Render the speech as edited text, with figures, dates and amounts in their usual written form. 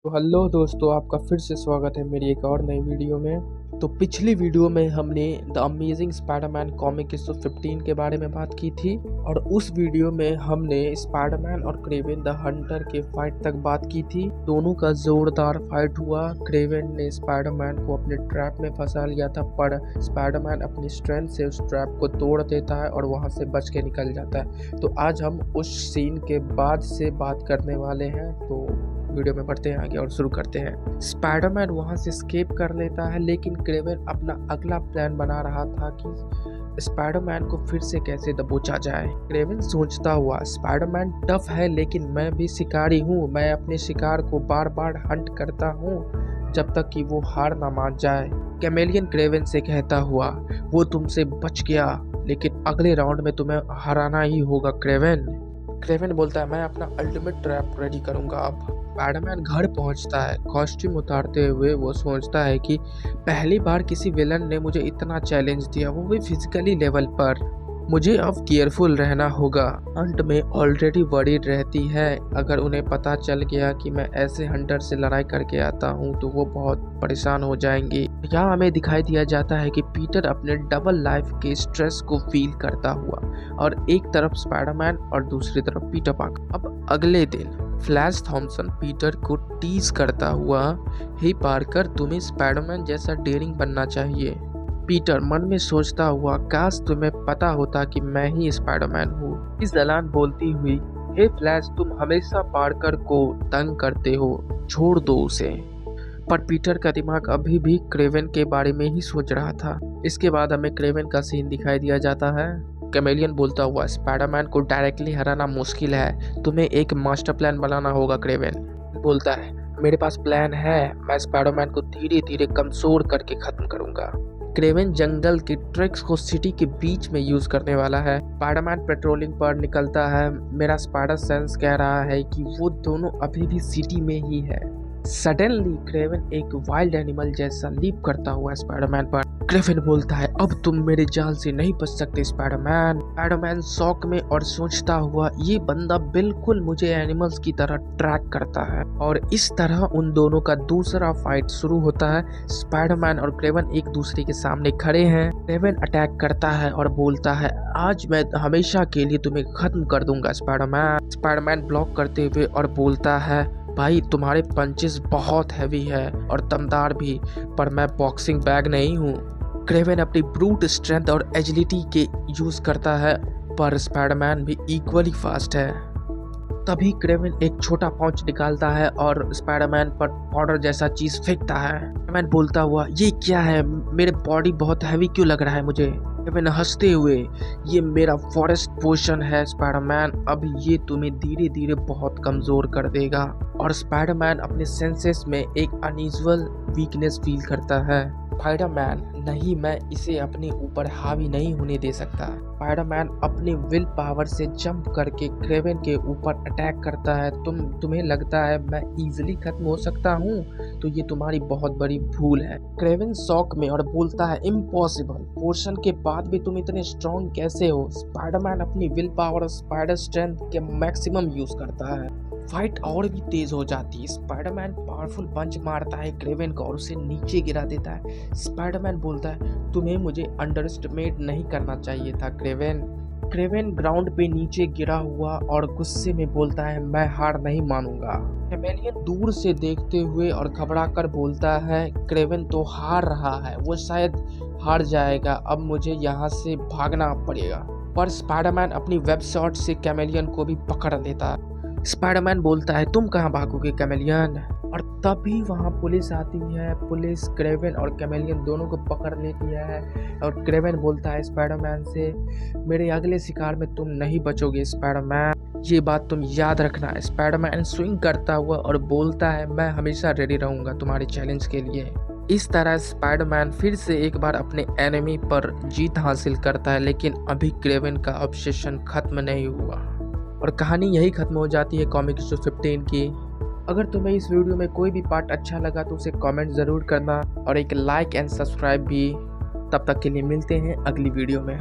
तो हेलो दोस्तों, आपका फिर से स्वागत है मेरी एक और नई वीडियो में। तो पिछली वीडियो में हमने the amazing Spiderman comic issue 15 के बारे में बात की थी और उस वीडियो में हमने स्पाइडरमैन और क्रेवन द हंटर के फाइट तक बात की थी। दोनों का जोरदार फाइट हुआ। क्रेवन ने स्पाइडरमैन को अपने ट्रैप में फंसा लिया था, पर स्पाइडरमैन अपनी स्ट्रेंथ से उस ट्रैप को तोड़ देता है और वहां से बच के निकल जाता है। तो आज हम उस सीन के बाद से बात करने वाले हैं। तो वीडियो में बढ़ते हैं आगे और शुरू करते हैं। स्पाइडरमैन वहां से एस्केप कर लेता है, लेकिन क्रेवन अपना अगला प्लान बना रहा था कि स्पाइडरमैन को फिर से कैसे दबोचा जाए। क्रेवन सोचता हुआ, स्पाइडरमैन टफ है लेकिन मैं भी शिकारी हूँ। मैं अपने शिकार को बार बार हंट करता हूँ जब तक कि वो हार ना मान जाए। कैमेलियन क्रेवन से कहता हुआ, वो तुमसे बच गया लेकिन अगले राउंड में तुम्हें हराना ही होगा क्रेवन। क्रेवन बोलता है, मैं अपना अल्टीमेट ट्रैप रेडी करूंगा। अब स्पाइडरमैन घर पहुंचता है। कॉस्ट्यूम उतारते हुए वो सोचता है कि पहली बार किसी विलन ने मुझे इतना चैलेंज दिया, वो भी फिजिकली लेवल पर। मुझे अब केयरफुल रहना होगा। हंट में ऑलरेडी वरीड रहती है, अगर उन्हें पता चल गया कि मैं ऐसे हंटर से लड़ाई करके आता हूँ तो वो बहुत परेशान हो जाएंगी। यहाँ हमें दिखाई दिया जाता है कि पीटर अपने डबल लाइफ के स्ट्रेस को फील करता हुआ, और एक तरफ स्पाइडरमैन और दूसरी तरफ पीटर पार्कर। अब अगले दिन फ्लैश थॉमसन पीटर को टीज करता हुआ, हे पार्कर, तुम्हें स्पाइडरमैन जैसा डेयरिंग बनना चाहिए। पीटर मन में सोचता हुआ, काश तुम्हें पता होता कि मैं ही स्पाइडरमैन हूँ। इस दलान बोलती हुई, हे फ्लैश, तुम हमेशा पार्कर को तंग करते हो, छोड़ दो उसे। पर पीटर का दिमाग अभी भी क्रेवन के बारे में ही सोच रहा था। इसके बाद हमें क्रेवन का सीन दिखाई दिया जाता है। कैमेलियन बोलता हुआ, स्पाइडरमैन को डायरेक्टली हराना मुश्किल है, तुम्हें एक मास्टर प्लान बनाना होगा। क्रेवन बोलता है, मेरे पास प्लान है, मैं स्पाइडरमैन को धीरे धीरे कमजोर करके खत्म करूंगा। क्रेवन जंगल के ट्रिक्स को सिटी के बीच में यूज करने वाला है। स्पाइडरमैन पेट्रोलिंग पर निकलता है। मेरा स्पाइडर सेंस कह रहा है कि वो दोनों अभी भी सिटी में ही है। सडनली क्रेवन एक वाइल्ड एनिमल जैसा लीप करता हुआ स्पाइडरमैन पर। क्रेवन बोलता है, अब तुम मेरे जाल से नहीं बच सकते स्पाइडरमैन। स्पाइडरमैन शॉक में और सोचता हुआ, ये बंदा बिल्कुल मुझे एनिमल्स की तरह ट्रैक करता है। और इस तरह उन दोनों का दूसरा फाइट शुरू होता है। स्पाइडरमैन और क्रेवन एक दूसरे के सामने खड़े हैं। क्रेवन अटैक करता है और बोलता है, आज मैं हमेशा के लिए तुम्हें खत्म कर दूंगा स्पाइडरमैन। स्पाइडरमैन ब्लॉक करते हुए और बोलता है, भाई तुम्हारे पंचेस बहुत हैवी है और दमदार भी, पर मैं बॉक्सिंग बैग नहीं हूँ। क्रेवन अपनी ब्रूट स्ट्रेंथ और एजिलिटी के यूज करता है, पर स्पाइडरमैन भी इक्वली फास्ट है। तभी क्रेवन एक छोटा पाउच निकालता है और स्पाइडरमैन पर पाउडर जैसा चीज फेंकता है। स्पाइडरमैन बोलता हुआ, ये क्या है, मेरे बॉडी बहुत हैवी क्यों लग रहा है मुझे। क्रेवन हंसते हुए, ये मेरा फॉरेस्ट पोशन है स्पाइडरमैन, अब ये तुम्हें धीरे धीरे बहुत कमजोर कर देगा। और स्पाइडरमैन अपने सेंसेस में एक अनयूजुअल वीकनेस फील करता है। स्पाइडरमैन, नहीं, मैं इसे अपने ऊपर हावी नहीं होने दे सकता। स्पाइडरमैन अपनी विल पावर से जंप करके क्रेवन के ऊपर अटैक करता है। तुम्हें लगता है मैं इजीली खत्म हो सकता हूँ, तो ये तुम्हारी बहुत बड़ी भूल है। क्रेवन शॉक में और बोलता है, इम्पॉसिबल, पोर्शन के बाद भी तुम इतने स्ट्रॉन्ग कैसे हो। स्पाइडरमैन अपनी विल पावर और स्पाइडर स्ट्रेंथ के मैक्सिमम यूज करता है। फाइट और भी तेज हो जाती है। स्पाइडरमैन पावरफुल पंच मारता है क्रेवन को और उसे नीचे गिरा देता है। स्पाइडरमैन बोलता है, तुम्हें मुझे अंडर एस्टिमेट नहीं करना चाहिए था क्रेवन। क्रेवन ग्राउंड पे नीचे गिरा हुआ और गुस्से में बोलता है, मैं हार नहीं मानूंगा। कैमेलियन दूर से देखते हुए और घबरा कर बोलता है, क्रेवन तो हार रहा है, वो शायद हार जाएगा, अब मुझे यहाँ से भागना पड़ेगा। पर स्पाइडरमैन अपनी वेब शॉट से कैमेलियन को भी पकड़ लेता है। स्पाइडरमैन बोलता है, तुम कहाँ भागोगे कैमेलियन। और तभी वहाँ पुलिस आती है। पुलिस क्रेवन और कैमेलियन दोनों को पकड़ लेती है और क्रेवन बोलता है स्पाइडरमैन से, मेरे अगले शिकार में तुम नहीं बचोगे स्पाइडरमैन, ये बात तुम याद रखना। स्पाइडरमैन स्विंग करता हुआ और बोलता है, मैं हमेशा रेडी रहूंगा तुम्हारे चैलेंज के लिए। इस तरह स्पाइडरमैन फिर से एक बार अपने एनिमी पर जीत हासिल करता है, लेकिन अभी क्रेवन का ऑब्सेशन खत्म नहीं हुआ और कहानी यही खत्म हो जाती है कॉमिक इशू 15 की। अगर तुम्हें इस वीडियो में कोई भी पार्ट अच्छा लगा तो उसे कमेंट ज़रूर करना और एक लाइक एंड सब्सक्राइब भी। तब तक के लिए मिलते हैं अगली वीडियो में।